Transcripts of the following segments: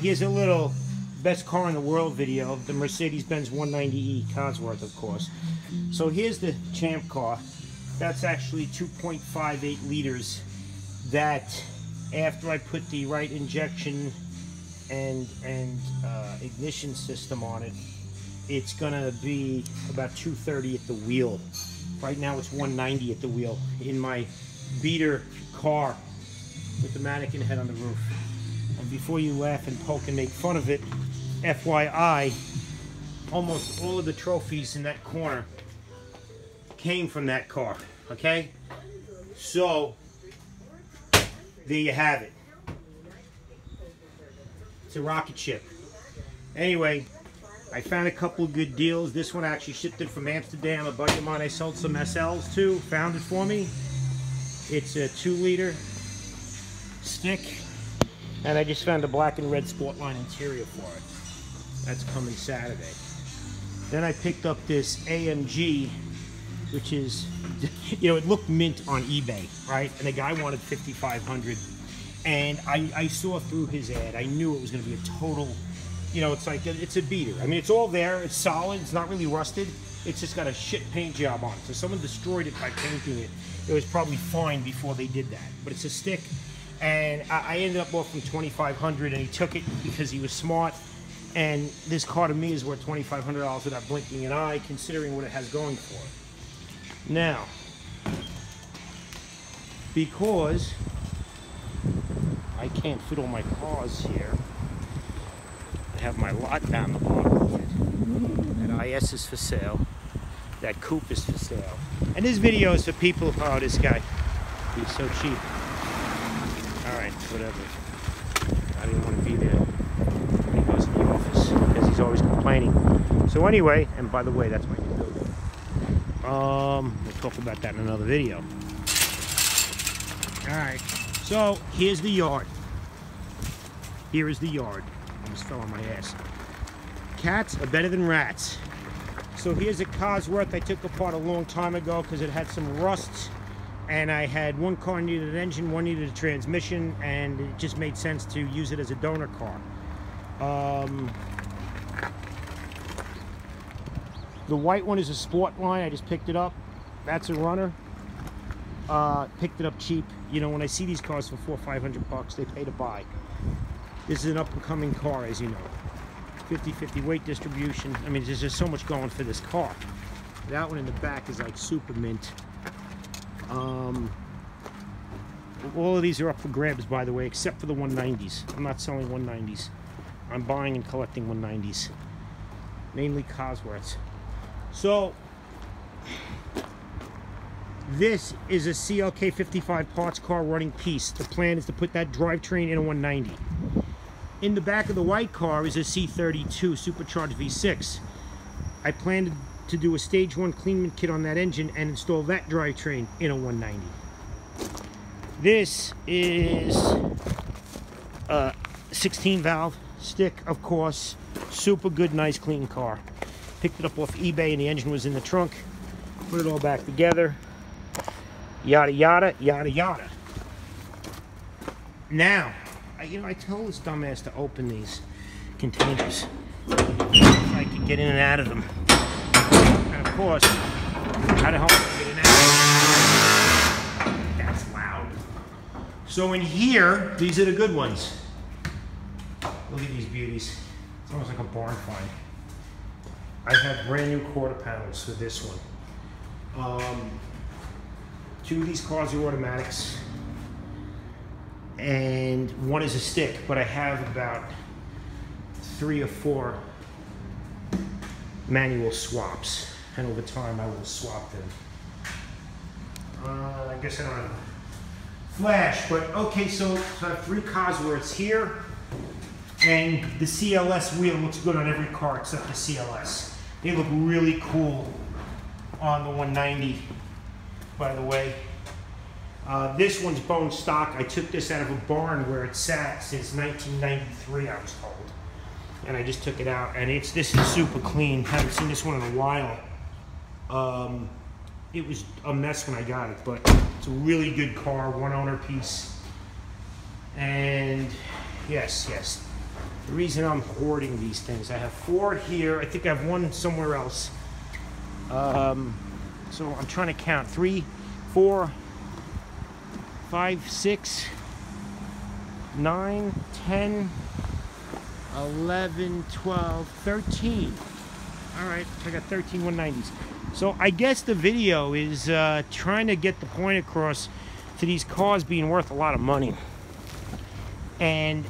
Here's a little best car in the world video, the Mercedes-Benz 190e Cosworth, of course. So here's the champ car. That's actually 2.58 liters. That, after I put the right injection and ignition system on it, it's gonna be about 230 at the wheel. Right now it's 190 at the wheel in my beater car with the mannequin head on the roof. And before you laugh and poke and make fun of it, FYI, almost all of the trophies in that corner came from that car, okay? So, there you have it. It's a rocket ship. Anyway, I found a couple of good deals. This one actually shipped it from Amsterdam. A buddy of mine I sold some SLs to found it for me. It's a 2-liter stick. And I just found a black and red Sportline interior for it. That's coming Saturday. Then I picked up this AMG, which is, you know, it looked mint on eBay, right? And the guy wanted $5,500. And I saw through his ad. I knew it was going to be a total, you know, it's like, it's a beater. I mean, it's all there. It's solid. It's not really rusted. It's just got a shit paint job on it. So someone destroyed it by painting it. It was probably fine before they did that. But it's a stick. And I ended up offering $2,500, and he took it because he was smart. And this car to me is worth $2,500 without blinking an eye, considering what it has going for it. Now, because I can't fit all my cars here, I have my lot down the bottom of it. That IS is for sale. That coupe is for sale. And this video is for people, oh, this guy, he's so cheap. Alright, whatever. I didn't want to be there when he goes in the office because he's always complaining. So anyway, and by the way, that's my new building. We'll talk about that in another video. Alright, so here's the yard. Here is the yard. I almost fell on my ass. Cats are better than rats. So here's a Cosworth I took apart a long time ago because it had some rust. And I had one car needed an engine, one needed a transmission, and it just made sense to use it as a donor car. The white one is a Sportline. I just picked it up. That's a runner. Picked it up cheap. You know, when I see these cars for $400 or $500, they pay to buy. This is an up-and-coming car, as you know. 50-50 weight distribution. I mean, there's just so much going for this car. That one in the back is like super mint. All of these are up for grabs, by the way, except for the 190s. I'm not selling 190s. I'm buying and collecting 190s, mainly Cosworths. So this is a CLK 55 parts car running piece. The plan is to put that drivetrain in a 190. In the back of the white car is a C32 supercharged V6. I plan to do a stage 1 cleanment kit on that engine and install that drivetrain in a 190. This is a 16 valve stick, of course. Super good, nice, clean car. Picked it up off eBay and the engine was in the trunk. Put it all back together. Yada, yada, yada, yada. Now, you know, I told this dumbass to open these containers if I could get in and out of them. And of course, how the hell am I getting out? That's loud. So in here, these are the good ones. Look at these beauties. It's almost like a barn find. I have brand new quarter panels for this one. 2 of these cars are automatics, and 1 is a stick, but I have about 3 or 4 manual swaps, and over time I will swap them. I guess I don't have flash, but okay, so I have 3 Cosworths here, and the CLS wheel looks good on every car except the CLS. They look really cool on the 190, by the way. This one's bone stock. I took this out of a barn where it sat since 1993, I was told. And I just took it out, and this is super clean. Haven't seen this one in a while. It was a mess when I got it, but it's a really good car, 1 owner piece. And yes, the reason I'm hoarding these things. I have 4 here. I think I have 1 somewhere else. So I'm trying to count 3, 4, 5, 6, 9, 10, 11, 12, 13. All right, I got 13 190s. So I guess the video is trying to get the point across to these cars being worth a lot of money. And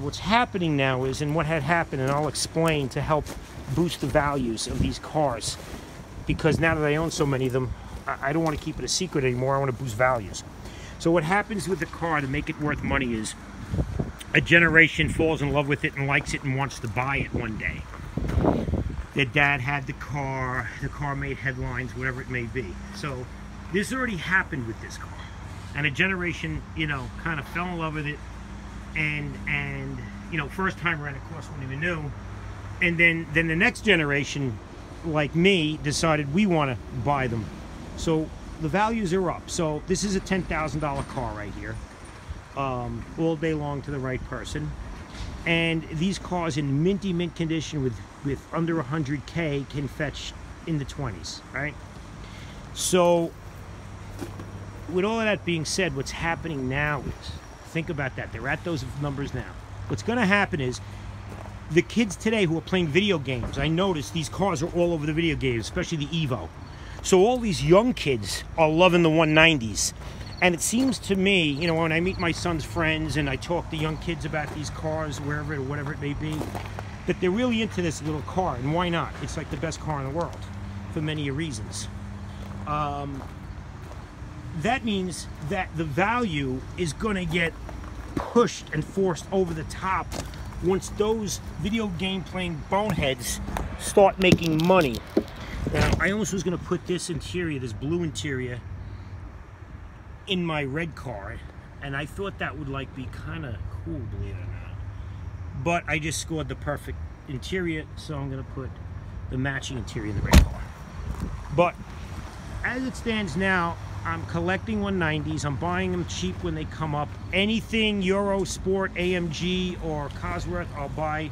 what's happening now is, and what had happened, and I'll explain to help boost the values of these cars, because now that I own so many of them, I don't want to keep it a secret anymore. I want to boost values. So what happens with the car to make it worth money is a generation falls in love with it and likes it and wants to buy it one day. Their dad had the car made headlines, whatever it may be. So this already happened with this car. And a generation, you know, kind of fell in love with it, and you know, first time around, of course, wouldn't even knew. And then the next generation, like me, decided we want to buy them. So the values are up. So this is a $10,000 car right here, all day long to the right person. And these cars in minty mint condition with under 100K can fetch in the 20s, right? So with all of that being said, what's happening now is, think about that, they're at those numbers now. What's going to happen is, the kids today who are playing video games, I noticed these cars are all over the video games, especially the Evo. So all these young kids are loving the 190s. And it seems to me, you know, when I meet my son's friends and I talk to young kids about these cars, wherever or whatever it may be, that they're really into this little car. And why not? It's like the best car in the world for many reasons. That means that the value is going to get pushed and forced over the top once those video game playing boneheads start making money. Now, I almost was going to put this interior, this blue interior, in my red car, and I thought that would like be kind of cool, believe it or not. But I just scored the perfect interior, so I'm going to put the matching interior in the red car. But as it stands now, I'm collecting 190s. I'm buying them cheap when they come up. Anything Euro Sport, AMG, or Cosworth, I'll buy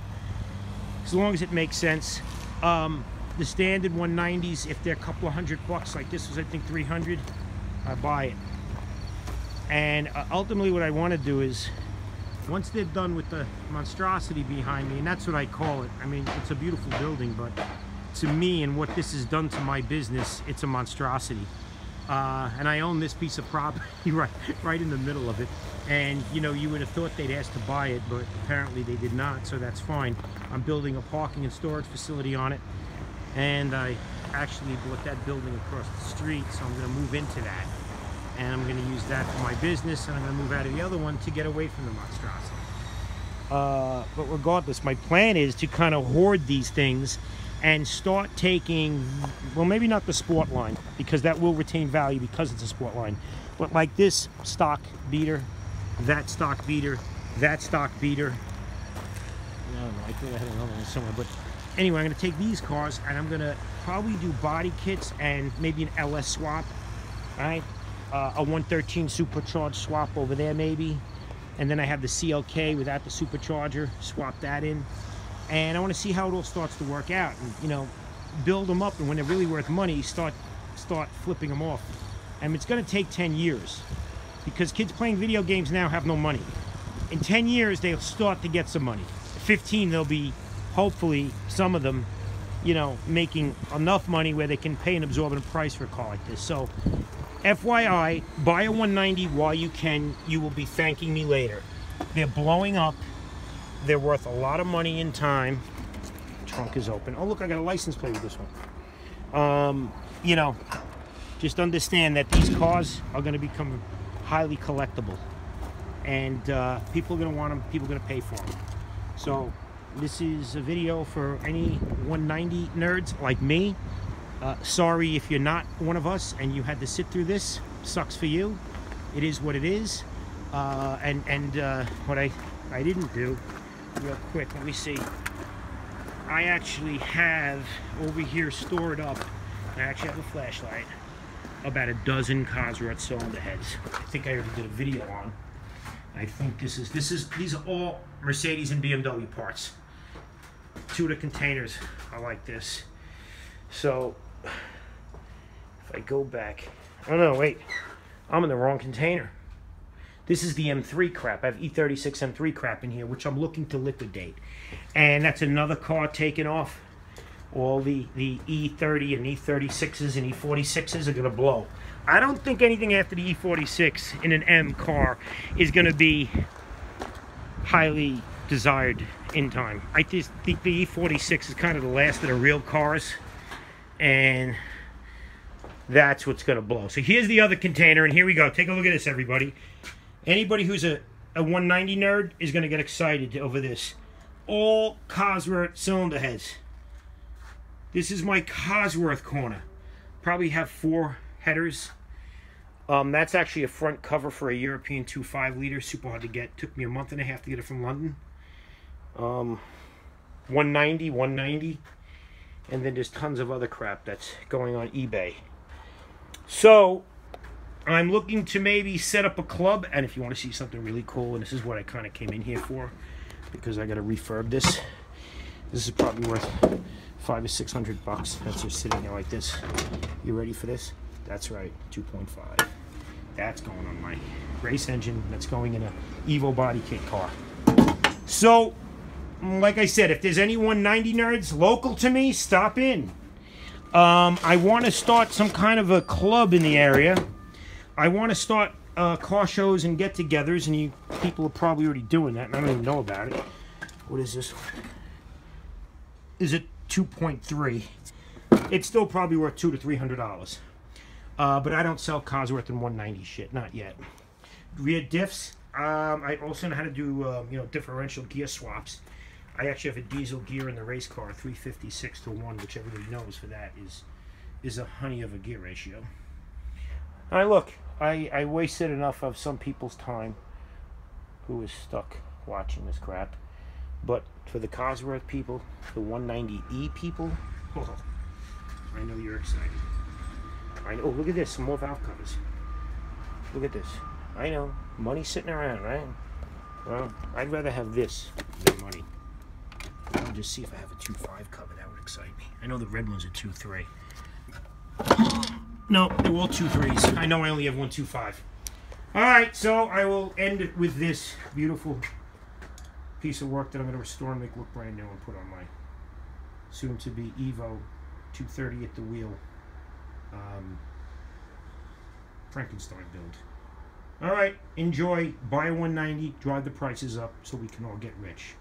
as long as it makes sense. The standard 190s, if they're a couple of $100, like this was, I think, 300, I buy it. And ultimately what I want to do is, once they're done with the monstrosity behind me, and that's what I call it. I mean, it's a beautiful building, but to me and what this has done to my business, it's a monstrosity. And I own this piece of property right in the middle of it. And you know, you would have thought they'd ask to buy it, but apparently they did not, so that's fine. I'm building a parking and storage facility on it, and I actually bought that building across the street, so I'm going to move into that. And I'm going to use that for my business, and I'm going to move out of the other one to get away from the monstrosity. But regardless, my plan is to kind of hoard these things and start taking, well, maybe not the sport line, because that will retain value because it's a sport line, but like this stock beater, that stock beater, that stock beater. I don't know, I think I had another one somewhere, but anyway, I'm going to take these cars and I'm going to probably do body kits and maybe an LS swap, all right? A 113 supercharged swap over there maybe, and then I have the CLK without the supercharger, swap that in. And I want to see how it all starts to work out, and you know, build them up, and when they're really worth money, start flipping them off. And it's going to take 10 years, because kids playing video games now have no money. In 10 years, they'll start to get some money. 15, they'll be, hopefully, some of them, you know, making enough money where they can pay an absorbent price for a car like this. So, FYI, buy a 190 while you can. You will be thanking me later. They're blowing up. They're worth a lot of money in time. Trunk is open. Oh, look, I got a license plate with this one. You know, just understand that these cars are going to become highly collectible. And people are going to want them. People are going to pay for them. So, this is a video for any 190 nerds like me. Sorry if you're not one of us and you had to sit through this. Sucks for you. It is what it is. What I didn't do, real quick, let me see. I actually have over here stored up, I actually have a flashlight, about a dozen Cosworth cylinder heads. I think I already did a video on. I think these are all Mercedes and BMW parts. Two of the containers are like this. So if I go back, oh no, wait, I'm in the wrong container. This is the M3 crap. I have E36 M3 crap in here, which I'm looking to liquidate. And that's another car taken off. All the E30 and E36s and E46s are going to blow. I don't think anything after the E46 in an M car is going to be highly desired in time. I just think the E46 is kind of the last of the real cars. And that's what's going to blow. So here's the other container, and here we go. Take a look at this, everybody. Anybody who's a 190 nerd is going to get excited over this. All Cosworth cylinder heads. This is my Cosworth corner. Probably have 4 headers. That's actually a front cover for a European 2.5 liter. Super hard to get. Took me a month and a half to get it from London. 190. And then there's tons of other crap that's going on eBay. So I'm looking to maybe set up a club, and if you want to see something really cool, and this is what I kind of came in here for, because I got to refurb this. This is probably worth $500 or $600. That's just sitting there like this. You ready for this? That's right, 2.5. That's going on my race engine. That's going in a Evo body kit car. So, like I said, if there's any 190 nerds local to me, stop in. I want to start some kind of a club in the area. I want to start car shows and get-togethers, and you people are probably already doing that, and I don't even know about it. What is this? Is it 2.3? It's still probably worth $200 to $300. But I don't sell Cosworth and 190 shit, not yet. Rear diffs. I also know how to do differential gear swaps. I actually have a diesel gear in the race car, 356 to 1, which everybody knows for that is a honey of a gear ratio. All right, look, I wasted enough of some people's time who is stuck watching this crap. But for the Cosworth people, the 190E people, oh, I know you're excited. I know. Oh, look at this, some more valve covers. Look at this. I know, money sitting around, right? Well, I'd rather have this than money. I'll just see if I have a 2.5 cover. That would excite me. I know the red ones are 2.3. No, they're all 2.3s. I know I only have one 2.5. All right, so I will end it with this beautiful piece of work that I'm going to restore and make look brand new and put on my soon-to-be Evo 230 at the wheel Frankenstein build. All right, enjoy. Buy a 190. Drive the prices up so we can all get rich.